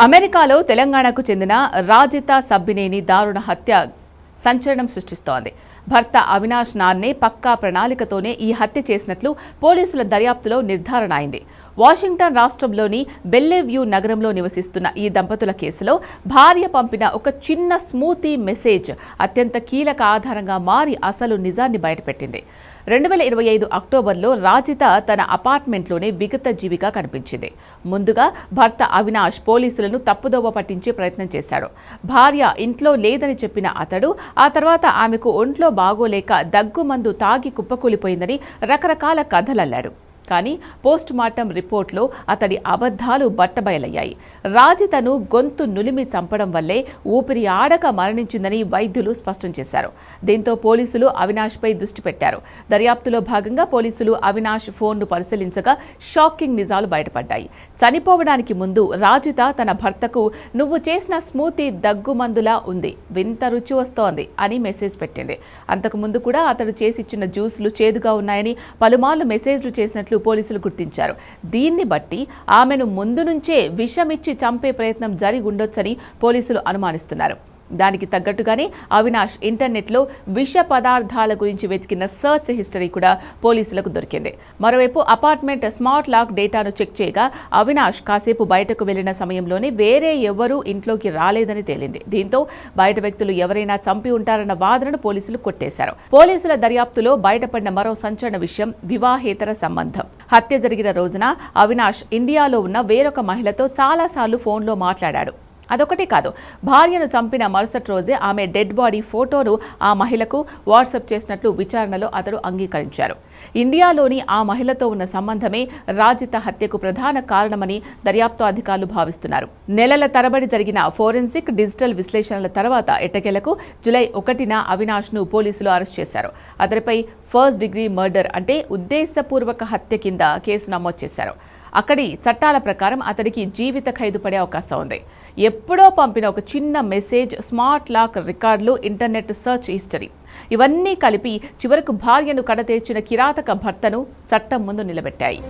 అమెరికాలో తెలంగాణకు చెందిన రాజిత సబ్బినేని దారుణ హత్య సంచలనం సృష్టిస్తోంది. భర్త అవినాష్ నాన్నే పక్కా ప్రణాళికతోనే ఈ హత్య చేసినట్లు పోలీసుల దర్యాప్తులో నిర్ధారణ అయింది. వాషింగ్టన్ రాష్ట్రంలోని బెల్లెవ్యూ నగరంలో నివసిస్తున్న ఈ దంపతుల కేసులో భార్య పంపిన ఒక చిన్న స్మూతీ మెసేజ్ అత్యంత కీలక ఆధారంగా మారి అసలు నిజాన్ని బయటపెట్టింది. 2025 అక్టోబర్లో రాజిత తన అపార్ట్మెంట్లోనే విగత జీవిగా కనిపించింది. ముందుగా భర్త అవినాష్ పోలీసులను తప్పుదోవ పట్టించే ప్రయత్నం చేశాడు. భార్య ఇంట్లో లేదని చెప్పిన అతడు ఆ తర్వాత ఆమెకు ఒంట్లో బాగోలేక దగ్గుమందు తాగి కుప్పకూలిపోయిందని రకరకాల కథలల్లాడు. కానీ పోస్ట్ మార్టం రిపోర్ట్లో అతడి అబద్ధాలు బట్టబయలయ్యాయి. రాజితను గొంతు నులిమి చంపడం వల్లే ఊపిరి ఆడక మరణించిందని వైద్యులు స్పష్టం చేశారు. దీంతో పోలీసులు అవినాష్పై దృష్టి పెట్టారు. దర్యాప్తులో భాగంగా పోలీసులు అవినాష్ ఫోన్ను పరిశీలించగా షాకింగ్ నిజాలు బయటపడ్డాయి. చనిపోవడానికి ముందు రాజిత తన భర్తకు "నువ్వు చేసిన స్మూతీ దగ్గుమందులా ఉంది, వింత రుచి వస్తోంది" అని మెసేజ్ పెట్టింది. అంతకుముందు కూడా అతడు చేసిచ్చిన జ్యూసులు చేదుగా ఉన్నాయని పలుమార్లు మెసేజ్లు చేసినట్లు పోలీసులు గుర్తించారు. దీన్ని బట్టి ఆమెను ముందు నుంచే విషమిచ్చి చంపే ప్రయత్నం జరిగి ఉండొచ్చని పోలీసులు అనుమానిస్తున్నారు. దానికి తగ్గట్టుగానే అవినాష్ ఇంటర్నెట్లో విష పదార్థాల గురించి వెతికిన సర్చ్ హిస్టరీ కూడా పోలీసులకు దొరికింది. మరోవైపు అపార్ట్మెంట్ స్మార్ట్ లాక్ డేటాను చెక్ చేయగా అవినాష్ కాసేపు బయటకు వెళ్లిన సమయంలోనే వేరే ఎవరూ ఇంట్లోకి రాలేదని తేలింది. దీంతో బయట వ్యక్తులు ఎవరైనా చంపి ఉంటారన్న వాదనను పోలీసులు కొట్టేశారు. పోలీసుల దర్యాప్తులో బయటపడిన మరో సంచలన విషయం వివాహేతర సంబంధం. హత్య జరిగిన రోజున అవినాష్ ఇండియాలో ఉన్న వేరొక మహిళతో చాలాసార్లు ఫోన్లో మాట్లాడాడు. అదొకటే కాదు, భార్యను చంపిన మరుసటి రోజే ఆమె డెడ్ బాడీ ఫోటోను ఆ మహిళకు వాట్సాప్ చేసినట్లు విచారణలో అతడు అంగీకరించారు. ఇండియాలోని ఆ మహిళతో ఉన్న సంబంధమే రాజిత హత్యకు ప్రధాన కారణమని దర్యాప్తు అధికారులు భావిస్తున్నారు. నెలల తరబడి జరిగిన ఫోరెన్సిక్ డిజిటల్ విశ్లేషణల తర్వాత ఎట్టకేలకు జూలై 1న అవినాష్ను పోలీసులు అరెస్ట్ చేశారు. అతడిపై ఫస్ట్ డిగ్రీ మర్డర్ అంటే ఉద్దేశపూర్వక హత్య కింద కేసు నమోదు చేశారు. అక్కడి చట్టాల ప్రకారం అతడికి జీవిత ఖైదు పడే అవకాశం ఉంది. ఎప్పుడో పంపిన ఒక చిన్న మెసేజ్, స్మార్ట్ లాక్ రికార్డులు, ఇంటర్నెట్ సర్చ్ హిస్టరీ ఇవన్నీ కలిపి చివరకు భార్యను కడతేర్చిన కిరాతక భర్తను చట్టం ముందు నిలబెట్టాయి.